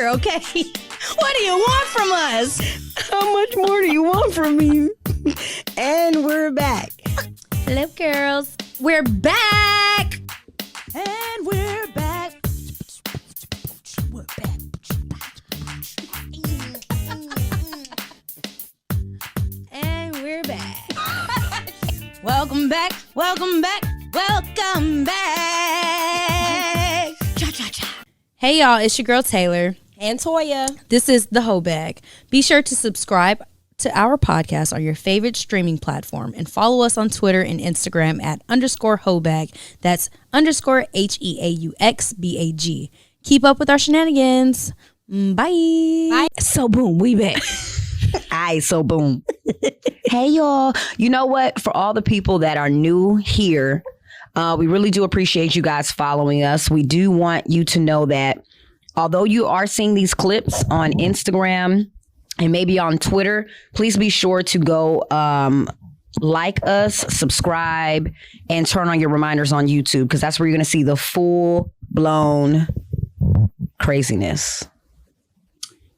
here, okay? What do you want from us? How much more do you want from me? And we're back. Hello, girls. We're back. And we're back. We're back. And we're back. Welcome back. Welcome back. Welcome back. Cha-cha-cha. Hey, y'all. It's your girl, Taylor. And Toya. This is the Heaux Bag. Be sure to subscribe to our podcast on your favorite streaming platform and follow us on Twitter and Instagram at _Heaux Bag. That's _HEAUXBAG. Keep up with our shenanigans. Bye. So boom, we back. Aye, so boom. Hey, y'all. You know what? For all the people that are new here, we really do appreciate you guys following us. We do want you to know that although you are seeing these clips on Instagram and maybe on Twitter, please be sure to go like us, subscribe, and turn on your reminders on YouTube, because that's where you're going to see the full-blown craziness.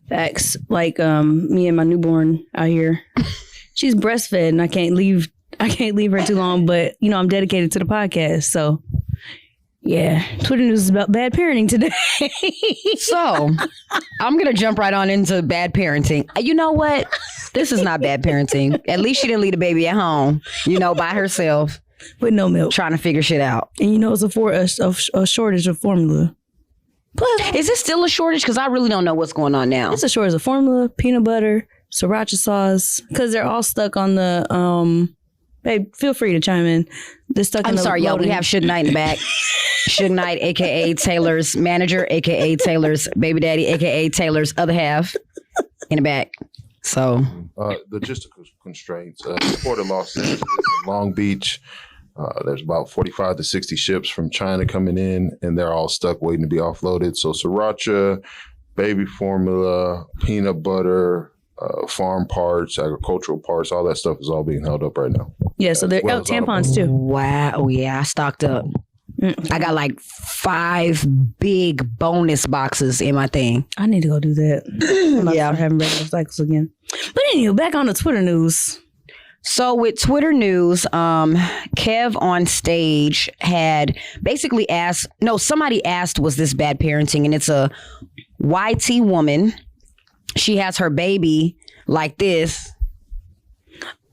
Facts. Like me and my newborn out here. She's breastfed and I can't leave her too long, but you know, I'm dedicated to the podcast. So yeah, Twitter news is about bad parenting today. So I'm going to jump right on into bad parenting. You know what? This is not bad parenting. At least she didn't leave the baby at home, you know, by herself. With no milk. Trying to figure shit out. And you know, it's a shortage of formula. Is it still a shortage? Because I really don't know what's going on now. It's a shortage of formula, peanut butter, sriracha sauce, because they're all stuck on the, babe, feel free to chime in. They're stuck I'm sorry, y'all. We have Suge Knight in the back. Suge Knight, a.k.a. Taylor's manager, a.k.a. Taylor's baby daddy, a.k.a. Taylor's other half in the back. So. Logistical constraints. Port of Los Angeles, Long Beach. There's about 45 to 60 ships from China coming in, and they're all stuck waiting to be offloaded. So sriracha, baby formula, peanut butter, farm parts, agricultural parts, all that stuff is all being held up right now. Yeah, so they're tampons too. Wow. Oh, yeah, I stocked up. I got like 5 big bonus boxes in my thing. I need to go do that. I'm about to start having regular cycles again. But anyway, back on the Twitter news. So with Twitter news, Kev on stage had basically asked, somebody asked, was this bad parenting? And it's a YT woman. She has her baby like this.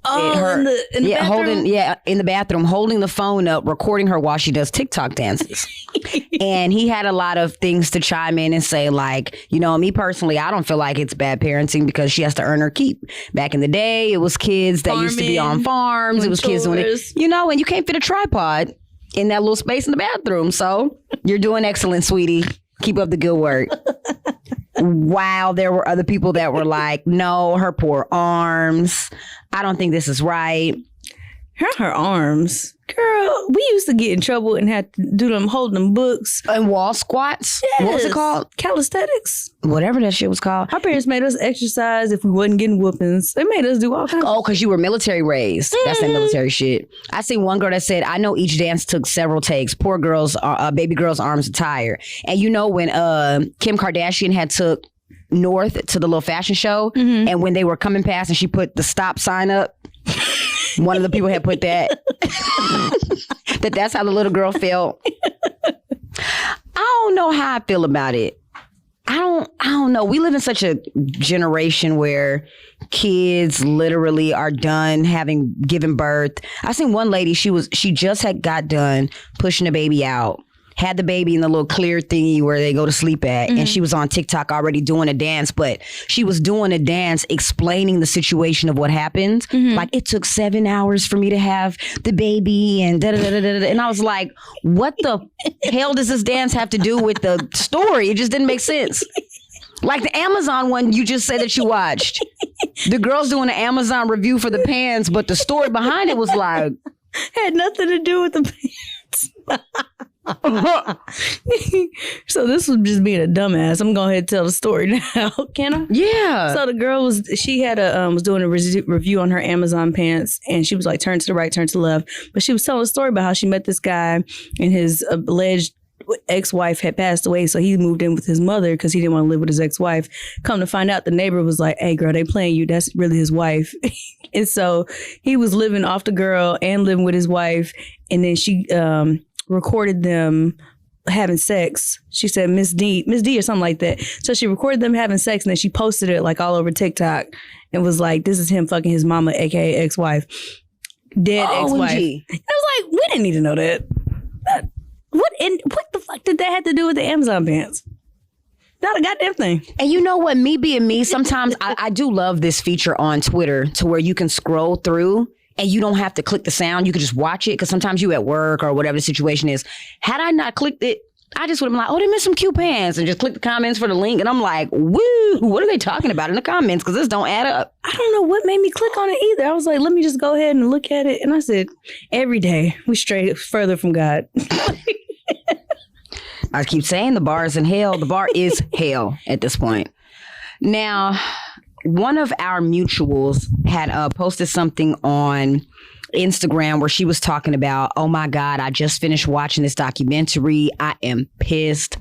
Oh, in the bathroom? In the bathroom, holding the phone up, recording her while she does TikTok dances. And he had a lot of things to chime in and say, like, you know, me personally, I don't feel like it's bad parenting because she has to earn her keep. Back in the day, it was kids that used to be on farms. It was kids doing it, you know, and you can't fit a tripod in that little space in the bathroom. So you're doing excellent, sweetie. Keep up the good work. Wow, there were other people that were like, no, her poor arms. I don't think this is right. Her arms. Girl, we used to get in trouble and had to do them, hold them books. And wall squats? Yes. What was it called? Calisthenics. Whatever that shit was called. Our parents made us exercise if we wasn't getting whoopings. They made us do all kinds of because you were military raised. Mm-hmm. That's that military shit. I seen one girl that said, I know each dance took several takes. Poor girls, baby girl's arms are tired. And you know when Kim Kardashian had took North to the little fashion show, and when they were coming past and she put the stop sign up, one of the people had put that that's how the little girl felt. I don't know how I feel about it. I don't know. We live in such a generation where kids literally are done having given birth. I seen one lady, she just had got done pushing the baby out. Had the baby in the little clear thingy where they go to sleep at. And she was on TikTok already doing a dance, but she was doing a dance explaining the situation of what happened. Like, it took 7 hours for me to have the baby and da-da-da-da-da. And I was like, what the hell does this dance have to do with the story? It just didn't make sense. Like the Amazon one you just said that you watched. The girl's doing an Amazon review for the pants, but the story behind it was like... Had nothing to do with the pants. So this was just being a dumbass. I'm going to go ahead and tell the story now. Can I? Yeah. So the girl was doing a review on her Amazon pants, and she was like, turn to the right, turn to the left. But she was telling a story about how she met this guy and his alleged ex-wife had passed away, so he moved in with his mother because he didn't want to live with his ex-wife. Come to find out, the neighbor was like, "Hey, girl, they playing you. That's really his wife." And so he was living off the girl and living with his wife. And then she recorded them having sex. She said Miss D or something like that. So she recorded them having sex, and then she posted it like all over TikTok and was like, "This is him fucking his mama, aka ex-wife." Dead ex-wife. I was like, we didn't need to know that. What the fuck did that have to do with the Amazon pants? Not a goddamn thing. And you know what? Me being me, sometimes I do love this feature on Twitter to where you can scroll through and you don't have to click the sound. You can just watch it because sometimes you at work or whatever the situation is. Had I not clicked it, I just would have been like, "Oh, they missed some cute pants," and just click the comments for the link. And I'm like, "Woo, what are they talking about in the comments? Because this don't add up." I don't know what made me click on it either. I was like, let me just go ahead and look at it. And I said, every day we stray further from God. I keep saying the bar is in hell. The bar is hell at this point. Now, one of our mutuals had posted something on Instagram where she was talking about, "Oh my God, I just finished watching this documentary. I am pissed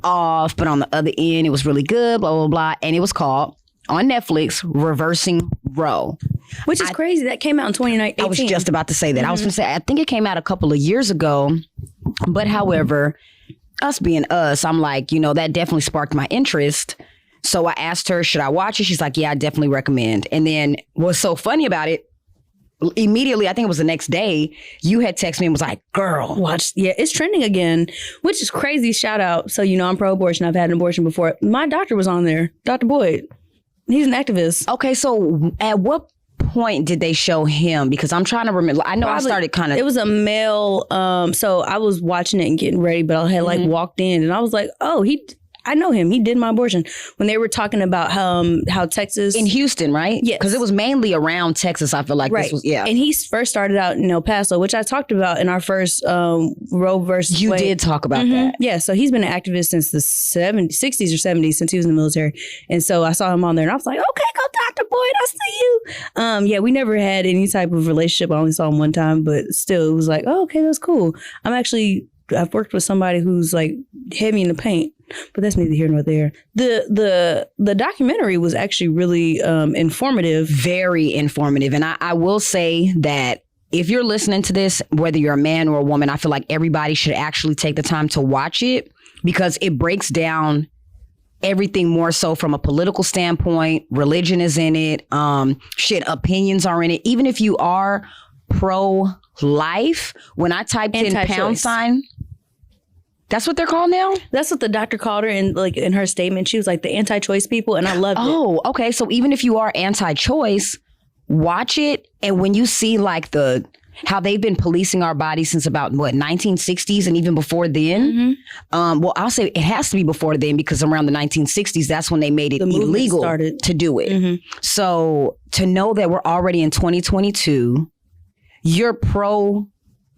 off. But on the other end, it was really good, blah, blah, blah." And it was called, on Netflix, Reversing Roe. Which is crazy. That came out in 2019. I was just about to say that. I was going to say, I think it came out a couple of years ago. But however, us being us, I'm like, that definitely sparked my interest. So I asked her, should I watch it? She's like, yeah, I definitely recommend. And then what's so funny about it, immediately, I think it was the next day, you had texted me and was like, "Girl, watch." Yeah, it's trending again, which is crazy. Shout out. So, I'm pro-abortion. I've had an abortion before. My doctor was on there, Dr. Boyd. He's an activist. Okay, so at what point did they show him? Because I'm trying to remember. I know I started kind of... It was a male. So I was watching it and getting ready, but I had walked in and I was like, "Oh, I know him. He did my abortion." When they were talking about how Texas... In Houston, right? Yes. Because it was mainly around Texas, I feel like right. This was, yeah. And he first started out in El Paso, which I talked about in our first Roe versus You Wade. did talk about that. Yeah, so he's been an activist since the 60s or 70s, since he was in the military. And so I saw him on there and I was like, "Okay, go Dr. Boyd, I see you." Yeah, we never had any type of relationship. I only saw him one time, but still it was like, "Oh, okay, that's cool." I've worked with somebody who's like heavy in the paint, but that's neither here nor there. The documentary was actually really informative. Very informative. And I will say that if you're listening to this, whether you're a man or a woman, I feel like everybody should actually take the time to watch it because it breaks down everything more so from a political standpoint. Religion is in it. Opinions are in it. Even if you are pro-life, when I typed in £, that's what they're called now? That's what the doctor called her in her statement. She was like the anti-choice people, and I loved it. Oh, okay. So even if you are anti-choice, watch it. And when you see like how they've been policing our bodies since about 1960s and even before then. Well, I'll say it has to be before then because around the 1960s, that's when they made it illegal to do it. So to know that we're already in 2022, you're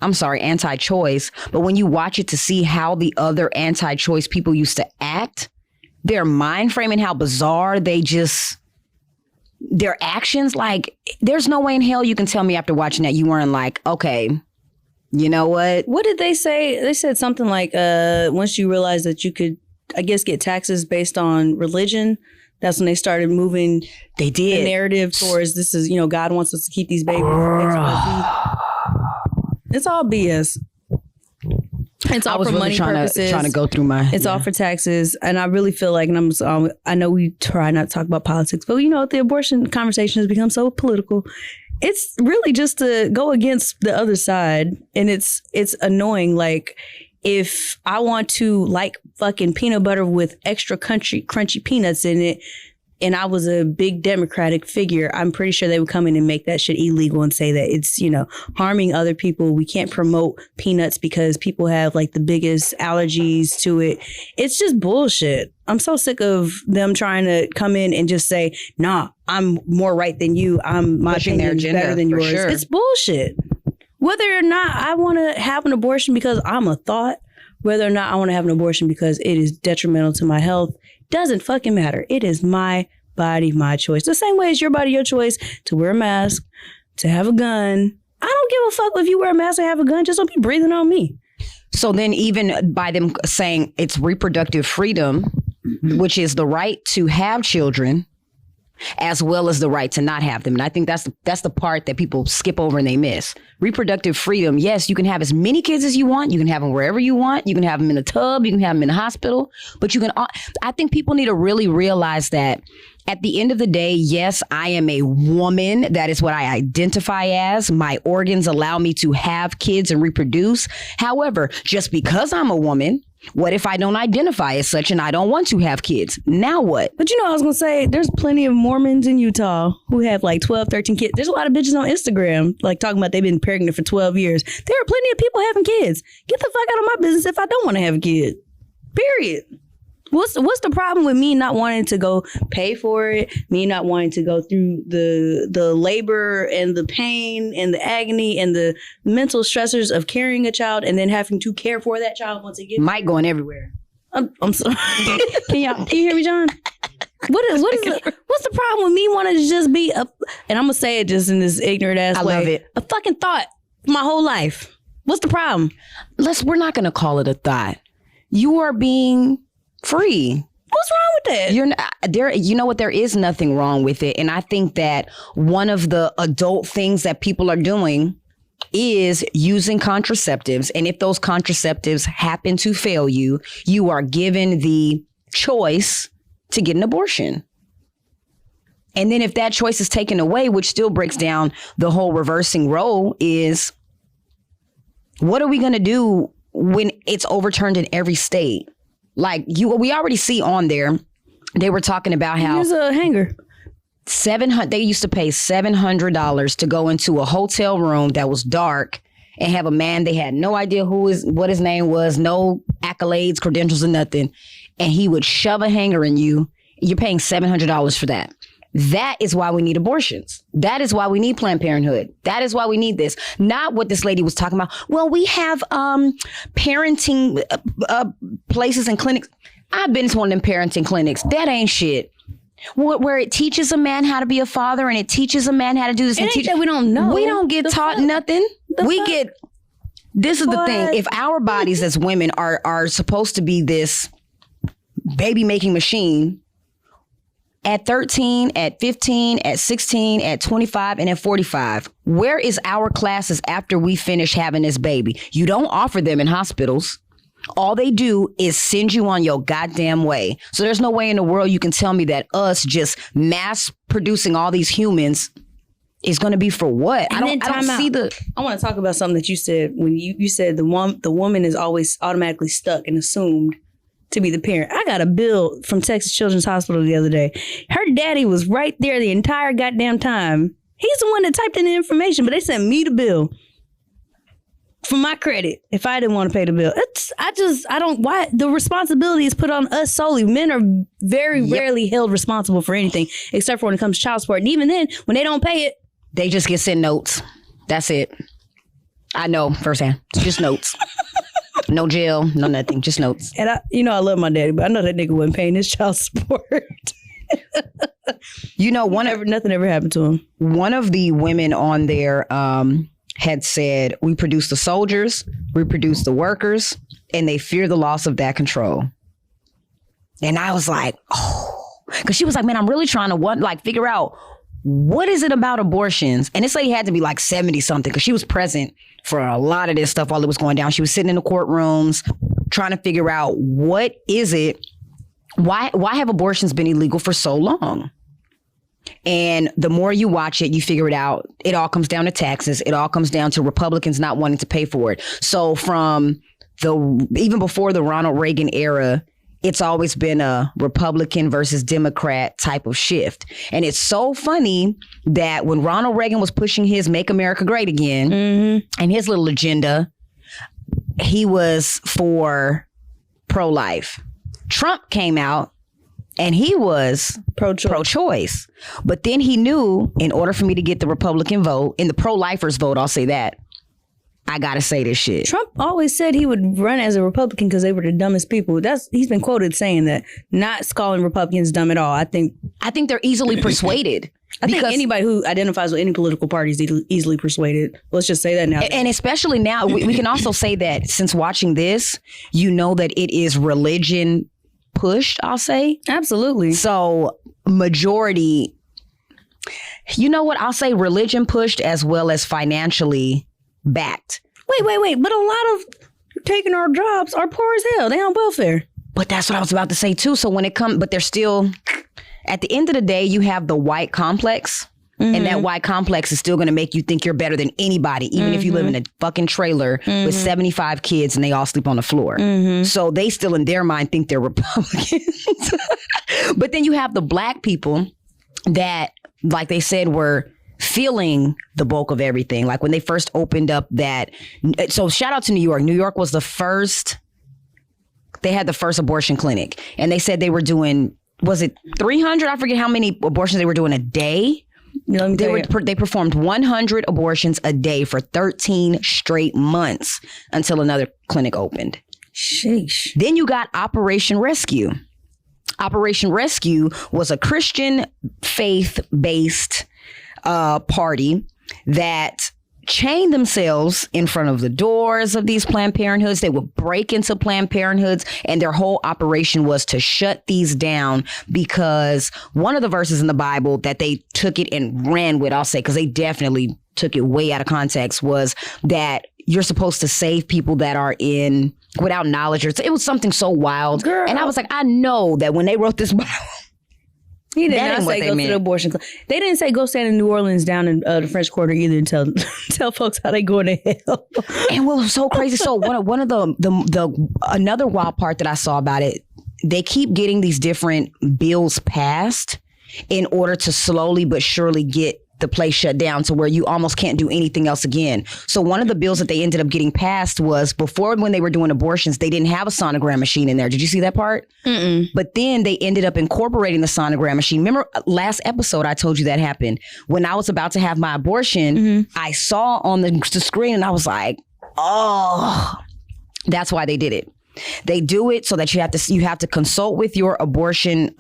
anti-choice, but when you watch it to see how the other anti-choice people used to act, their mind frame and how bizarre their actions, like there's no way in hell you can tell me after watching that you weren't like, okay, you know what? What did they say? They said something like, once you realize that you could, I guess, get taxes based on religion, that's when they started moving the narrative towards this is, God wants us to keep these babies. It's all BS. It's all for money purposes. Trying to go through It's all for taxes, and I really feel like, and I know we try not to talk about politics, but the abortion conversation has become so political. It's really just to go against the other side, and it's annoying. Like, if I want to like fucking peanut butter with extra crunchy peanuts in it, and I was a big Democratic figure, I'm pretty sure they would come in and make that shit illegal and say that it's, harming other people. We can't promote peanuts because people have like the biggest allergies to it. It's just bullshit. I'm so sick of them trying to come in and just say, "Nah, I'm more right than you. My opinion is better than yours." Sure. It's bullshit. Whether or not I want to have an abortion because I'm a thought, whether or not I want to have an abortion because it is detrimental to my health, doesn't fucking matter. It is my body, my choice. The same way as your body, your choice to wear a mask, to have a gun. I don't give a fuck if you wear a mask and have a gun. Just don't be breathing on me. So then even by them saying it's reproductive freedom, which is the right to have children, as well as the right to not have them. And I think that's the part that people skip over and they miss. Reproductive freedom, yes, you can have as many kids as you want. You can have them wherever you want. You can have them in a tub. You can have them in a hospital. But you can, I think people need to really realize that at the end of the day, yes, I am a woman. That is what I identify as. My organs allow me to have kids and reproduce. However, just because I'm a woman, what if I don't identify as such and I don't want to have kids? Now what? But I was going to say, there's plenty of Mormons in Utah who have like 12, 13 kids. There's a lot of bitches on Instagram like talking about they've been pregnant for 12 years. There are plenty of people having kids. Get the fuck out of my business if I don't want to have a kid. Period. What's the problem with me not wanting to go pay for it, me not wanting to go through the labor and the pain and the agony and the mental stressors of carrying a child and then having to care for that child once it gets Mike going everywhere. I'm sorry. Can you hear me, John? What's the problem with me wanting to just be and I'm gonna say it just in this ignorant ass way. I love it. A fucking thought my whole life. What's the problem? We're not gonna call it a thought. You are being free. What's wrong with that? You're not, there. You know what? There is nothing wrong with it. And I think that one of the adult things that people are doing is using contraceptives. And if those contraceptives happen to fail you, you are given the choice to get an abortion. And then if that choice is taken away, which still breaks down the whole reversing Roe, is what are we going to do when it's overturned in every state? Like we already see on there, they were talking about how there's a hanger. They used to pay $700 to go into a hotel room that was dark and have a man. They had no idea what his name was, no accolades, credentials, or nothing. And he would shove a hanger in you. You're paying $700 for that. That is why we need abortions. That is why we need Planned Parenthood. That is why we need this. Not what this lady was talking about. Well, we have parenting places and clinics. I've been to one of them parenting clinics. That ain't shit. Where it teaches a man how to be a father and it teaches a man how to do this. It ain't that we don't know. We don't get taught nothing. This is the thing. If our bodies as women are supposed to be this baby making machine, at 13, at 15, at 16, at 25, and at 45, where is our classes after we finish having this baby? You don't offer them in hospitals. All they do is send you on your goddamn way. So there's no way in the world you can tell me that us just mass producing all these humans is going to be for what? I don't see I want to talk about something that you said when you said the woman is always automatically stuck and assumed to be the parent. I got a bill from Texas Children's Hospital the other day. Her daddy was right there the entire goddamn time. He's the one that typed in the information, but they sent me the bill for my credit if I didn't want to pay the bill. Why the responsibility is put on us solely. Men are very rarely held responsible for anything except for when it comes to child support. And even then, when they don't pay it, they just get sent notes. That's it. I know firsthand. It's just notes. No jail, no nothing, just notes. And I love my daddy, but I know that nigga wasn't paying his child support. Nothing ever happened to him. One of the women on there had said, we produce the soldiers, we produce the workers, and they fear the loss of that control. And I was like, because she was like, man, I'm really trying to figure out what is it about abortions? And this lady had to be like 70 something because she was present for a lot of this stuff while it was going down. She was sitting in the courtrooms trying to figure out what is it? Why have abortions been illegal for so long? And the more you watch it, you figure it out. It all comes down to taxes. It all comes down to Republicans not wanting to pay for it. So even before the Ronald Reagan era, it's always been a Republican versus Democrat type of shift. And it's so funny that when Ronald Reagan was pushing his Make America Great Again and his little agenda, he was for pro-life. Trump came out and he was pro-choice. But then he knew in order for me to get the Republican vote, in the pro-lifers vote, I'll say that, I gotta say this shit. Trump always said he would run as a Republican because they were the dumbest people. He's been quoted saying that, not calling Republicans dumb at all. I think they're easily persuaded. I think anybody who identifies with any political party is easily persuaded. Let's just say that now. And especially now, we can also say that since watching this, you know that it is religion pushed, I'll say. Absolutely. So majority, you know what? I'll say religion pushed as well as financially backed. Wait. But a lot of taking our jobs are poor as hell. They on welfare. But that's what I was about to say too. So when it comes, but they're still, at the end of the day, you have the white complex. And that white complex is still going to make you think you're better than anybody, even if you live in a fucking trailer with 75 kids and they all sleep on the floor. So they still in their mind think they're Republicans. But then you have the black people that, like they said, were feeling the bulk of everything. Like when they first opened up that. So shout out to New York. New York was the first. They had the first abortion clinic. And they said they were doing, was it 300? I forget how many abortions they were doing a day. They performed 100 abortions a day for 13 straight months until another clinic opened. Sheesh. Then you got Operation Rescue. Operation Rescue was a Christian faith-based party that chained themselves in front of the doors of these Planned Parenthoods. They would break into Planned Parenthoods, and their whole operation was to shut these down because one of the verses in the Bible that they took it and ran with, I'll say, because they definitely took it way out of context, was that you're supposed to save people that are in without knowledge. It was something so wild. Girl. And I was like, I know that when they wrote this Bible, he did not say go to the abortion clinic. They didn't say go stand in New Orleans down in the French Quarter either and tell folks how they going to hell. And what was so crazy, so one of the another wild part that I saw about it, they keep getting these different bills passed in order to slowly but surely get the place shut down to where you almost can't do anything else again. So one of the bills that they ended up getting passed was before, when they were doing abortions, they didn't have a sonogram machine in there. Did you see that part? Mm-mm. But then they ended up incorporating the sonogram machine. Remember last episode, I told you that happened. When I was about to have my abortion, I saw on the screen and I was like, oh, that's why they did it. They do it so that you have to consult with your abortion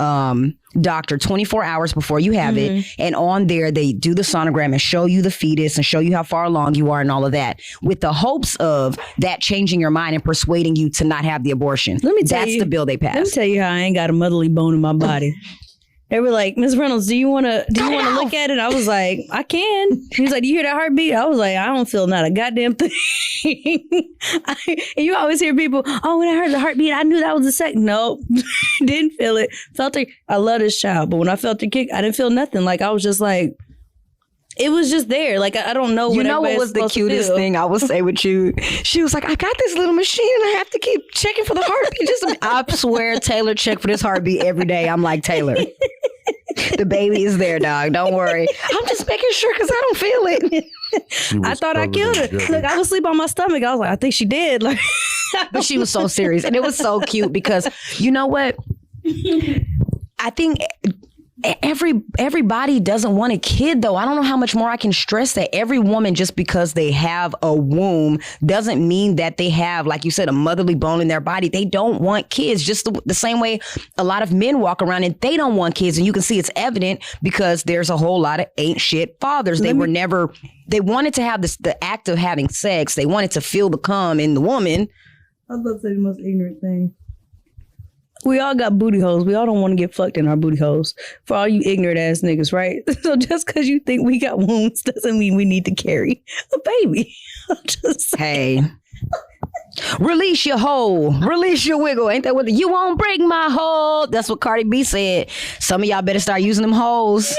doctor 24 hours before you have it. And on there, they do the sonogram and show you the fetus and show you how far along you are and all of that, with the hopes of that changing your mind and persuading you to not have the abortion. That's the bill they passed. Let me tell you how I ain't got a motherly bone in my body. They were like, Ms. Reynolds, do you want to look at it? I was like, I can. He was like, do you hear that heartbeat? I was like, I don't feel not a goddamn thing. And you always hear people, oh, when I heard the heartbeat, I knew that was a second. Nope. Didn't feel it. Felt it. I love this child. But when I felt the kick, I didn't feel nothing. Like, I was just like, it was just there. Like, I don't know what you know what was the cutest thing I would say with you? She was like, I got this little machine and I have to keep checking for the heartbeat. I swear Taylor checked for this heartbeat every day. I'm like, Taylor, the baby is there, dog. Don't worry. I'm just making sure because I don't feel it. I thought I killed her. Look, I was asleep on my stomach. I was like, I think she did. Like, but she was so serious. And it was so cute because you know what? I think everybody doesn't want a kid, though. I don't know how much more I can stress that. Every woman, just because they have a womb doesn't mean that they have, like you said, a motherly bone in their body. They don't want kids, just the same way a lot of men walk around and they don't want kids. And you can see it's evident because there's a whole lot of ain't shit fathers. They wanted to have the act of having sex. They wanted to feel the cum in the woman. I was about to say the most ignorant thing. We all got booty holes. We all don't want to get fucked in our booty holes. For all you ignorant ass niggas, right? So just because you think we got wombs doesn't mean we need to carry a baby. I'm just saying. Hey. Release your hole. Release your wiggle. Ain't that what you won't break my hole? That's what Cardi B said. Some of y'all better start using them holes.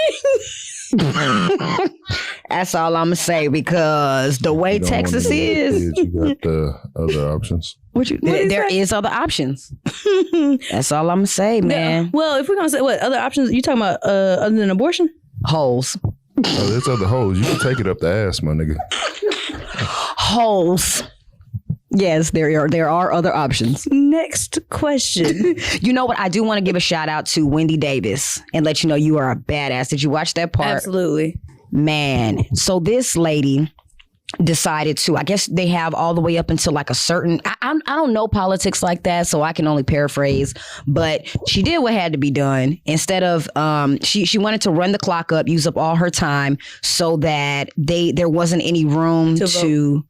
That's all I'm gonna say, because the way Texas is, you got the other options. There is other options. That's all I'm gonna say, man. Yeah. Well, if we're gonna say what other options, you talking about other than abortion? Holes. Oh, there's other holes. You can take it up the ass, my nigga. Holes. Yes, there are other options. Next question. You know what? I do want to give a shout out to Wendy Davis and let you know you are a badass. Did you watch that part? Absolutely. Man. So this lady, decided to, I guess they have all the way up until like a certain, I don't know politics like that, so I can only paraphrase, but she did what had to be done. Instead of, she wanted to run the clock up, use up all her time so that there wasn't any room to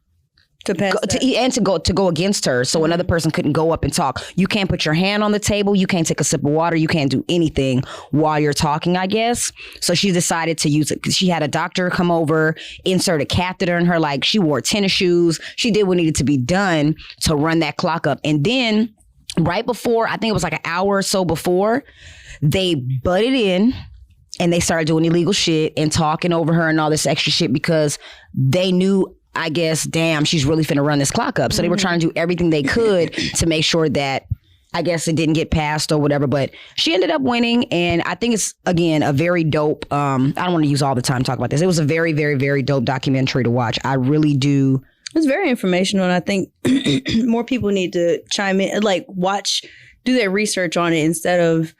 pass to go against her, so another person couldn't go up and talk. You can't put your hand on the table. You can't take a sip of water. You can't do anything while you're talking, I guess. So she decided to use it because she had a doctor come over, insert a catheter in her. Like, she wore tennis shoes. She did what needed to be done to run that clock up. And then right before, I think it was like an hour or so before, they butted in and they started doing illegal shit and talking over her and all this extra shit because they knew, I guess, damn, she's really finna run this clock up. So they were trying to do everything they could to make sure that, I guess, it didn't get passed or whatever. But she ended up winning. And I think it's, again, a very dope, I don't want to use all the time to talk about this. It was a very, very, very dope documentary to watch. I really do. It's very informational. And I think more people need to chime in, like do their research on it instead of,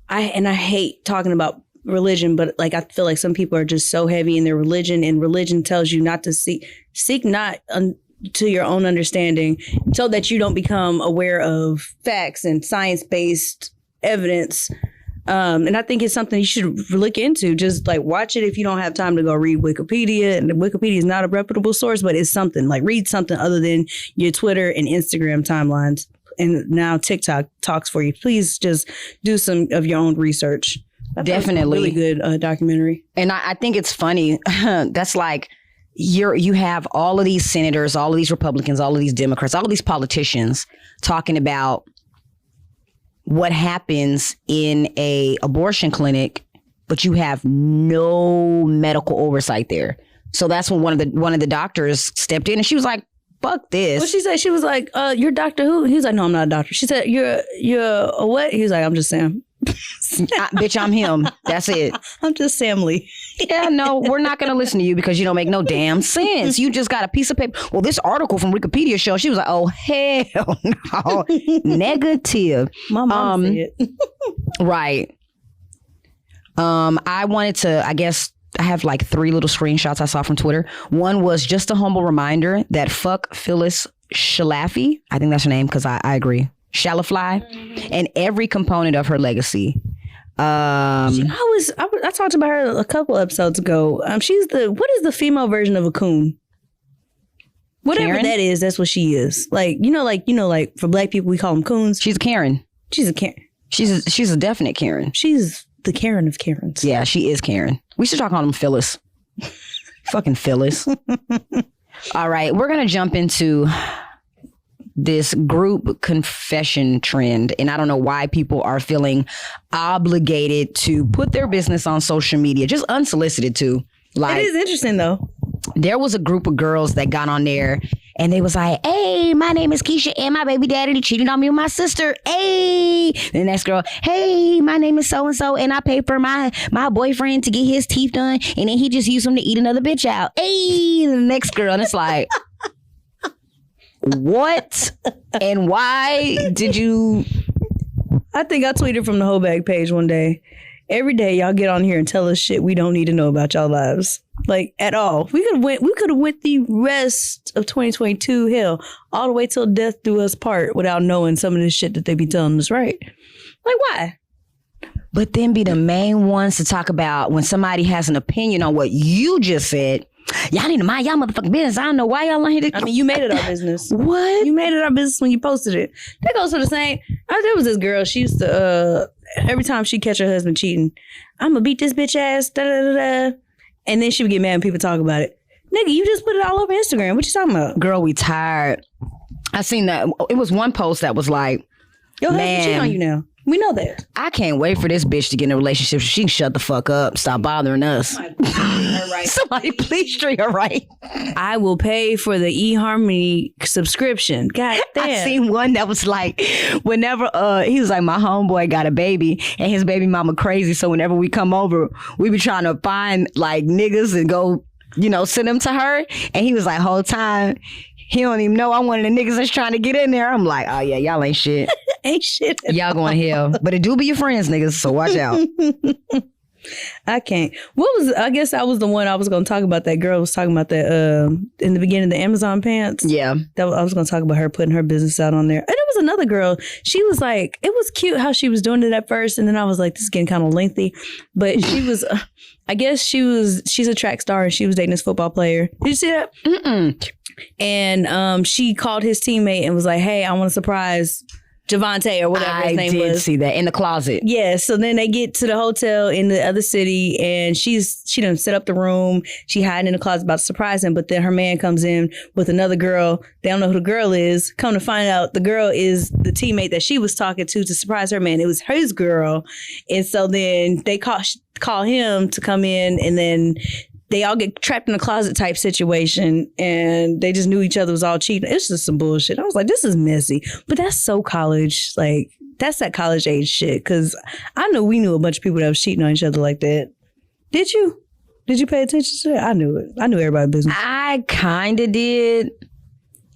I hate talking about religion, but like I feel like some people are just so heavy in their religion, and religion tells you not to seek not to your own understanding, so that you don't become aware of facts and science-based evidence. And I think it's something you should look into. Just like watch it if you don't have time to go read Wikipedia. And Wikipedia is not a reputable source, but it's something. Like, read something other than your Twitter and Instagram timelines. And now TikTok talks for you. Please just do some of your own research. Definitely. Really good documentary. And I think it's funny. That's like, you have all of these senators, all of these Republicans, all of these Democrats, all of these politicians talking about what happens in a abortion clinic, but you have no medical oversight there. So that's when one of the doctors stepped in and she was like, fuck this. What she said? She was like, you're Dr. Who? He was like, no, I'm not a doctor. She said, you're a what? He was like, I'm just Sam. Bitch, I'm him. That's it. I'm just Sam Lee. Yeah, no, we're not going to listen to you because you don't make no damn sense. You just got a piece of paper. Well, this article from Wikipedia shows. She was like, oh, hell no. Negative. My mom said it. Right. I wanted to, I guess, I have like 3 little screenshots I saw from Twitter. One was just a humble reminder that fuck Phyllis Schlafly. I think that's her name because I agree. Schlafly, and every component of her legacy. I talked about her a couple episodes ago. She's what is the female version of a coon? Whatever Karen? That is, that's what she is. Like for black people, we call them coons. She's a Karen. She's a Karen. She's a definite Karen. She's the Karen of Karens. Yeah, she is Karen. We should talk on them Phyllis. Fucking Phyllis. All right, we're gonna jump into this group confession trend, and I don't know why people are feeling obligated to put their business on social media, just unsolicited too. Like, it is interesting though. There was a group of girls that got on there and they was like, hey, my name is Keisha and my baby daddy cheated on me with my sister. Hey, the next girl, hey, my name is so-and-so and I paid for my boyfriend to get his teeth done and then he just used them to eat another bitch out. Hey, the next girl, and it's like, what and why did you? I think I tweeted from the Heaux Bag page one day. Every day y'all get on here and tell us shit we don't need to know about y'all lives, like, at all. We could have went the rest of 2022 hell all the way till death do us part without knowing some of this shit that they be telling us, right? Like, why? But then be the main ones to talk about when somebody has an opinion on what you just said. Y'all need to mind y'all motherfucking business. I don't know why y'all on here. I mean, you made it our business. What? You made it our business when you posted it. That goes to the same. There was this girl. She used to, every time she catch her husband cheating, I'm going to beat this bitch ass. Da, da, da, da. And then she would get mad when people talk about it. Nigga, you just put it all over Instagram. What you talking about? Girl, we tired. I seen that. It was one post that was like, your husband cheat on you now. We know that. I can't wait for this bitch to get in a relationship. She can shut the fuck up. Stop bothering us. Somebody please treat her right. I will pay for the eHarmony subscription. God damn. I seen one that was like, whenever he was like, my homeboy got a baby and his baby mama crazy. So whenever we come over, we be trying to find like niggas and go, send them to her. And he was like, whole time, he don't even know I'm one of the niggas that's trying to get in there. I'm like, oh yeah, y'all ain't shit. Ain't shit. Y'all going to hell. But it do be your friends, niggas, so watch out. I can't. I guess I was the one I was going to talk about. That girl was talking about that in the beginning, the Amazon pants. Yeah. I was going to talk about her putting her business out on there. And there was another girl. She was like, it was cute how she was doing it at first. And then I was like, this is getting kind of lengthy. But she was, I guess she's a track star and she was dating this football player. Did you see that? Mm-mm. And she called his teammate and was like, hey, I want to surprise Javante or whatever his name was. I did see that in the closet. Yeah, so then they get to the hotel in the other city and she done set up the room. She hiding in the closet about to surprise him, but then her man comes in with another girl. They don't know who the girl is. Come to find out, the girl is the teammate that she was talking to surprise her man. It was his girl. And so then they call him to come in, and then they all get trapped in a closet type situation, and they just knew each other was all cheating. It's just some bullshit. I was like, this is messy. But that's so college. Like, that's that college age shit. Because I know we knew a bunch of people that was cheating on each other like that. Did you? Did you pay attention to it? I knew it. I knew everybody's business. I kind of did.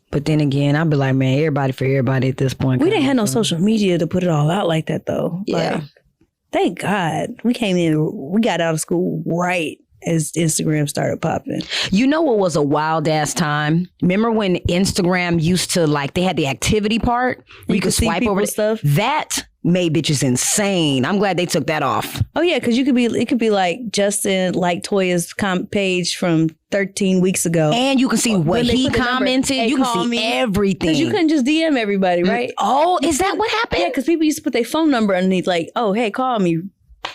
But then again, I'd be like, man, everybody for everybody at this point. We didn't have no social media to put it all out like that, though. Yeah. Like, thank God. We got out of school right as Instagram started popping. You know what was a wild ass time? Remember when Instagram used to, like, they had the activity part where you could see swipe over stuff? That made bitches insane. I'm glad they took that off. Oh yeah, because it could be like Justin like Toya's page from 13 weeks ago. And you can see what he commented. Hey, you can see everything. Because you couldn't just DM everybody, right? Oh, is that what happened? Yeah, because people used to put their phone number underneath, like, oh, hey, call me.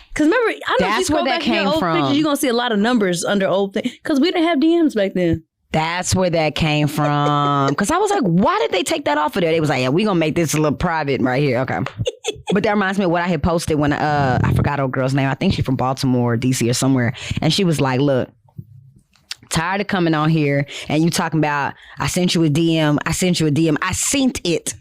Because remember, I don't know if you scroll back in your old pictures, you're going to see a lot of numbers under old things. Because we didn't have DMs back then. That's where that came from. Because I was like, why did they take that off of there? They was like, yeah, we're going to make this a little private right here. Okay. But that reminds me of what I had posted when, I forgot old girl's name. I think she's from Baltimore or DC or somewhere. And she was like, look, tired of coming on here and you talking about, I sent you a DM. I sent it.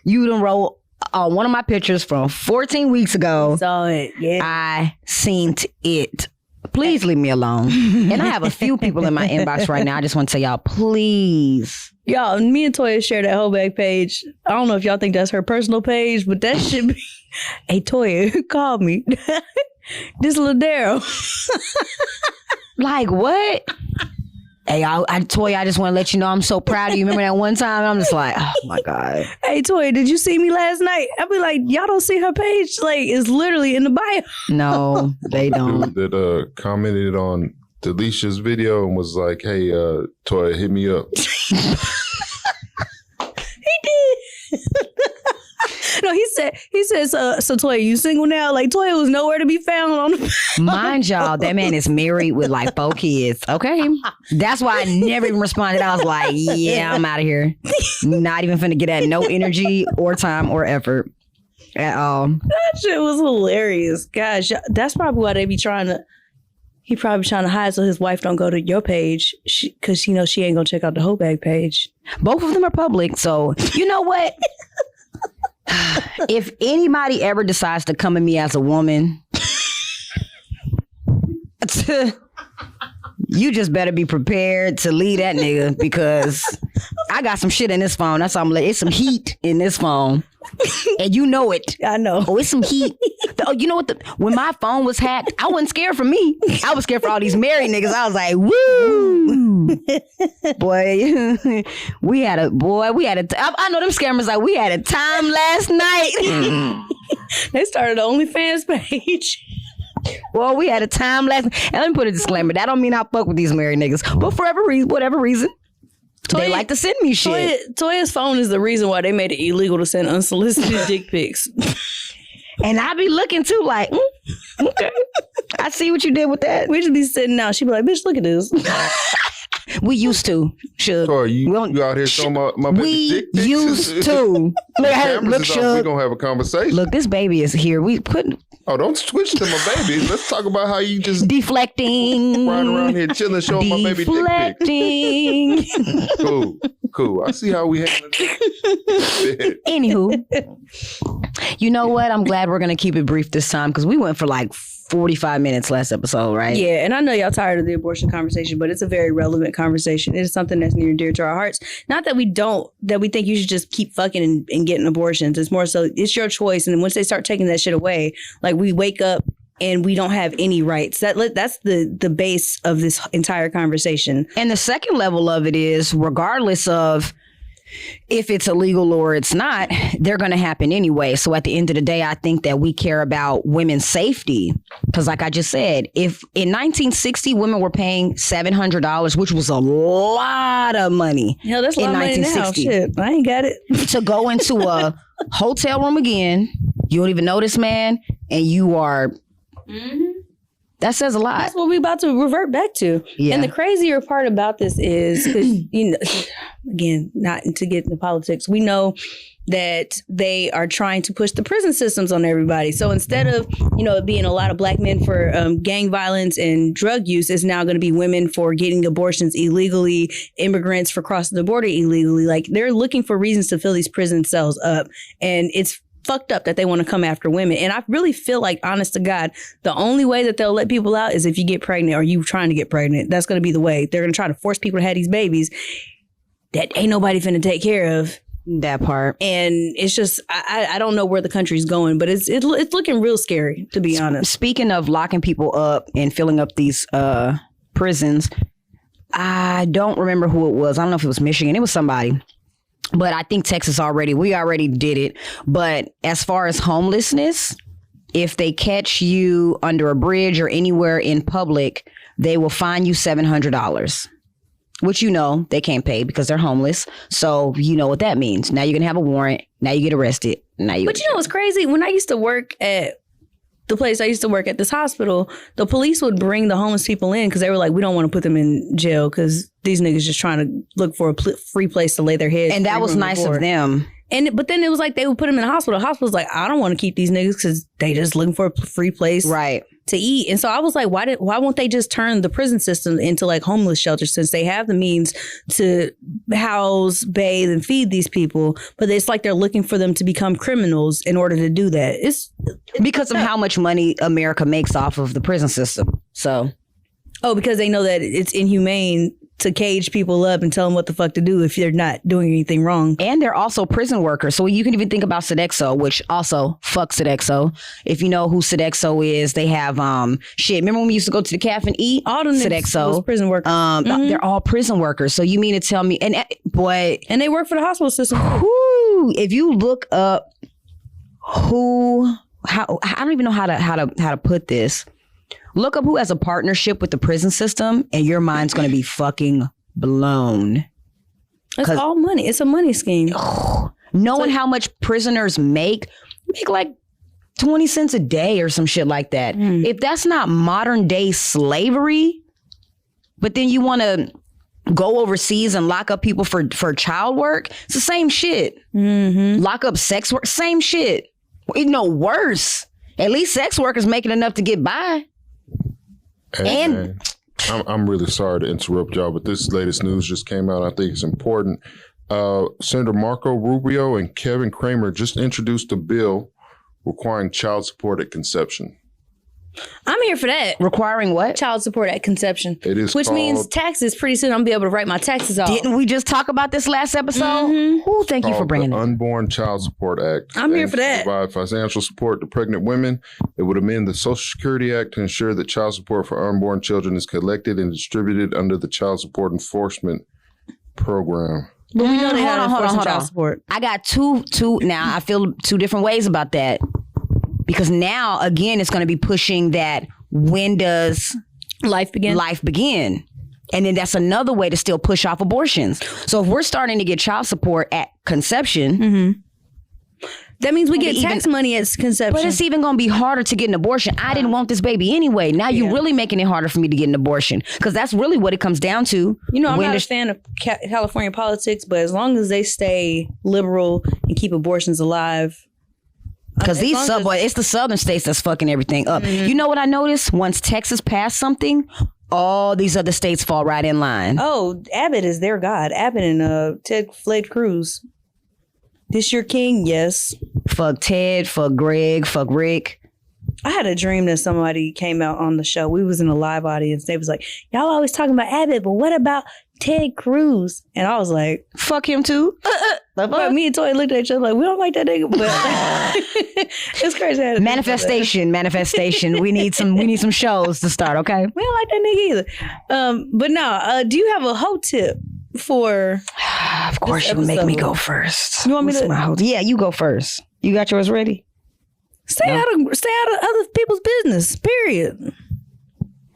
You done wrote one of my pictures from 14 weeks ago. Saw it, yeah. I seen it. Please leave me alone. And I have a few people in my inbox right now. I just want to tell y'all, please. Y'all, me and Toya share that Heaux Bag page. I don't know if y'all think that's her personal page, but that should be. Hey, Toya, call me. This little Daryl. Like, what? Hey, Toya, I just want to let you know I'm so proud of you. Remember that one time? I'm just like, oh my God. Hey, Toya, did you see me last night? I'll be like, y'all don't see her page? Like, it's literally in the bio. No, they don't. Dude that commented on Delicia's video and was like, hey, Toya, hit me up. He did. No, he said, so Toya, you single now? Like, Toya was nowhere to be found on the Mind y'all, that man is married with like 4 kids. Okay. That's why I never even responded. I was like, yeah, I'm out of here. Not even finna get that no energy or time or effort at all. That shit was hilarious. Gosh, that's probably why they be he probably trying to hide so his wife don't go to your page because she knows she ain't gonna check out the Heaux Bag page. Both of them are public. So, you know what? If anybody ever decides to come at me as a woman, you just better be prepared to leave that nigga because I got some shit in this phone. That's all I'm like. It's some heat in this phone. And you know it. I know. Oh, it's some heat. Oh, you know what? When my phone was hacked, I wasn't scared for me. I was scared for all these married niggas. I was like, woo. Boy, we had a I know them scammers like, we had a time last night. They started the OnlyFans page. Well, we had a time last night. And let me put a disclaimer. That don't mean I fuck with these married niggas. But for whatever reason, they like to send me shit. Toya's phone is the reason why they made it illegal to send unsolicited dick pics. And I be looking too like, okay. I see what you did with that. We just be sitting out. She be like, bitch, look at this. We used to. Sorry, you out here showing my baby dick pics? We used to. Look, we're going to have a conversation. Look, this baby is here. Oh, don't switch to my baby. Let's talk about how you just deflecting. Riding around here chilling, showing my baby dick pics. Cool. I see how we handle it. Anywho, you know what? I'm glad we're going to keep it brief this time because we went for like 45 minutes last episode, right? Yeah, and I know y'all tired of the abortion conversation, but it's a very relevant conversation. It is something that's near and dear to our hearts. Not that we think you should just keep fucking and getting abortions. It's more so it's your choice. And once they start taking that shit away, like we wake up and we don't have any rights. That's the base of this entire conversation. And the second level of it is, regardless of if it's illegal or it's not, they're going to happen anyway. So at the end of the day, I think that we care about women's safety. Because like I just said, if in 1960 women were paying $700, which was a lot of money. Hell, that's a lot of money now. Shit, I ain't got it. To go into a hotel room again, you don't even know this man, and you are... That says a lot. That's what we're about to revert back to. Yeah. And the crazier part about this is, 'cause, you know, again, not to get into politics, we know that they are trying to push the prison systems on everybody. So instead of, you know, it being a lot of black men for gang violence and drug use, it's now going to be women for getting abortions illegally, immigrants for crossing the border illegally. Like, they're looking for reasons to fill these prison cells up. And it's fucked up that they want to come after women. And I really feel like, honest to God, the only way that they'll let people out is if you get pregnant or you trying to get pregnant. That's going to be the way. They're going to try to force people to have these babies that ain't nobody finna take care of. That part. And it's just, I don't know where the country's going, but it's looking real scary, to be honest. Speaking of locking people up and filling up these prisons, I don't remember who it was. I don't know if it was Michigan. It was somebody. But I think Texas we already did it. But as far as homelessness, if they catch you under a bridge or anywhere in public, they will fine you $700, which, you know, they can't pay because they're homeless. So you know what that means. Now you're going to have a warrant. Now you get arrested. But you know what's crazy? When I used to work at the place I used to work at, this hospital, the police would bring the homeless people in because they were like, we don't want to put them in jail because these niggas just trying to look for a free place to lay their heads. And that was nice of them. But then it was like they would put them in the hospital. The hospital's like, I don't want to keep these niggas because they just looking for a free place to eat. And so I was like, why won't they just turn the prison system into like homeless shelters, since they have the means to house, bathe, and feed these people? But it's like they're looking for them to become criminals in order to do that. It's because of how much money America makes off of the prison system. So, because they know that it's inhumane to cage people up and tell them what the fuck to do if they're not doing anything wrong. And they're also prison workers. So you can even think about Sodexo, which also fuck Sodexo. If you know who Sodexo is, they have remember when we used to go to the cafe and eat? All them Sodexo was prison workers. They're all prison workers. So you mean to tell me, and they work for the hospital system. If you look up I don't even know how to put this. Look up who has a partnership with the prison system, and your mind's going to be fucking blown. It's all money. It's a money scheme. Knowing how much prisoners make like 20 cents a day or some shit like that. If that's not modern day slavery, but then you want to go overseas and lock up people for child work, it's the same shit. Lock up sex work, same shit. Worse. At least sex workers making enough to get by. And I'm really sorry to interrupt y'all, but this latest news just came out. I think it's important. Senator Marco Rubio and Kevin Cramer just introduced a bill requiring child support at conception. I'm here for that. Requiring what? Child support at conception. It is Which means taxes. Pretty soon I'm going to be able to write my taxes off. Didn't we just talk about this last episode? Thank you for bringing it. The Unborn Child Support Act. I'm here for that. Provide financial support to pregnant women. It would amend the Social Security Act to ensure that child support for unborn children is collected and distributed under the Child Support Enforcement Program. But we know they got to enforce child support. I got two. Now I feel two different ways about that. Because now, again, it's going to be pushing that, when does life begin? And then that's another way to still push off abortions. So if we're starting to get child support at conception, that means we get tax money at conception. But it's even going to be harder to get an abortion. I didn't want this baby anyway. Now you're really making it harder for me to get an abortion, because that's really what it comes down to. I'm not a fan of California politics, but as long as they stay liberal and keep abortions alive. Because it's the southern states that's fucking everything up. You know what I noticed? Once Texas passed something, all these other states fall right in line. Oh, Abbott is their god. Abbott and Ted Cruz. This your king? Yes. Fuck Ted, fuck Greg, fuck Rick. I had a dream that somebody came out on the show. We was in a live audience. They was like, y'all always talking about Abbott, but what about Ted Cruz? And I was like, fuck him too. But me and Toy looked at each other like, we don't like that nigga, but it's crazy. Manifestation. We need some shows to start, okay? We don't like that nigga either. But no, do you have a hoe tip for? Of course, you make me go first. You want me to? Yeah, you go first. You got yours ready? Stay out of other people's business. Period.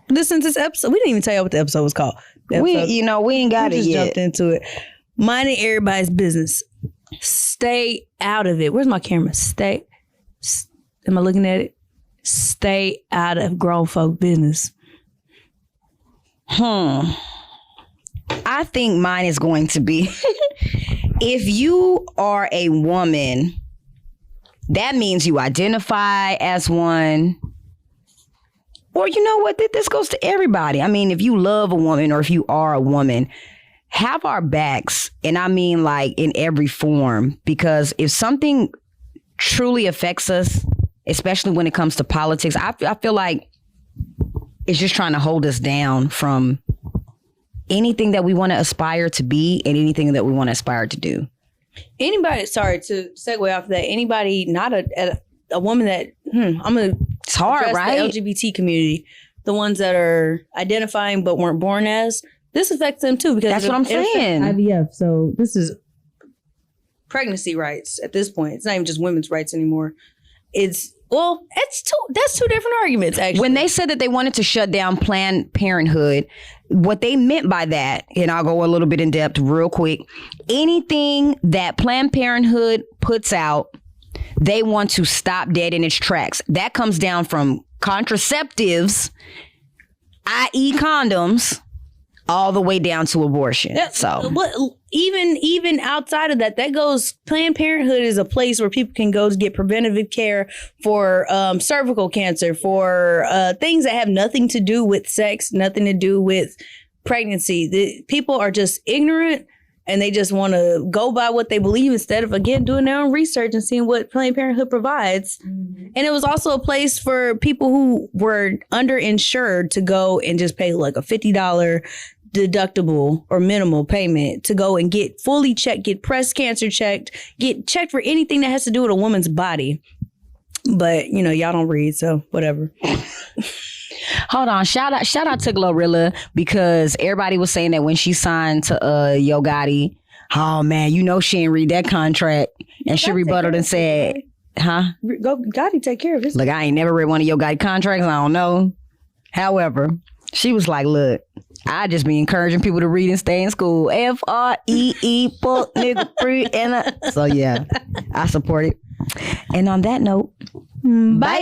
Listen to this episode. We didn't even tell you what the episode was called. We ain't got it just yet. Jumped into it. Minding everybody's business. Stay out of it. Where's my camera? Am I looking at it? Stay out of grown folk business. I think mine is going to be if you are a woman, that means you identify as one. Or you know what? This goes to everybody. I mean, if you love a woman or if you are a woman, have our backs. And I mean like in every form. Because if something truly affects us, especially when it comes to politics, I feel like it's just trying to hold us down from anything that we want to aspire to be and anything that we want to aspire to do. Anybody, sorry to segue off of that, anybody not a woman that, I'm going to It's hard, right? The LGBT community, the ones that are identifying but weren't born as, this affects them too. Because that's what I'm saying. IVF, so this is pregnancy rights at this point. It's not even just women's rights anymore. That's two different arguments, actually. When they said that they wanted to shut down Planned Parenthood, what they meant by that, and I'll go a little bit in depth real quick, anything that Planned Parenthood puts out, they want to stop dead in its tracks. That comes down from contraceptives, i.e. condoms, all the way down to abortion. Even outside of that goes, Planned Parenthood is a place where people can go to get preventative care for cervical cancer, for things that have nothing to do with sex, nothing to do with pregnancy. People are just ignorant and they just want to go by what they believe instead of, again, doing their own research and seeing what Planned Parenthood provides. Mm-hmm. And it was also a place for people who were underinsured to go and just pay like a $50 deductible or minimal payment to go and get fully checked, get breast cancer checked, get checked for anything that has to do with a woman's body. But, y'all don't read, so whatever. Hold on. Shout out to Glorilla, because everybody was saying that when she signed to Yo Gotti, oh man, she didn't read that contract. And she rebutted and said, Gotti take care of it. Look, I ain't never read one of Yo Gotti contracts. I don't know. However, she was like, look, I just be encouraging people to read and stay in school. FREE, fuck, nigga, free. So yeah, I support it. And on that note, bye.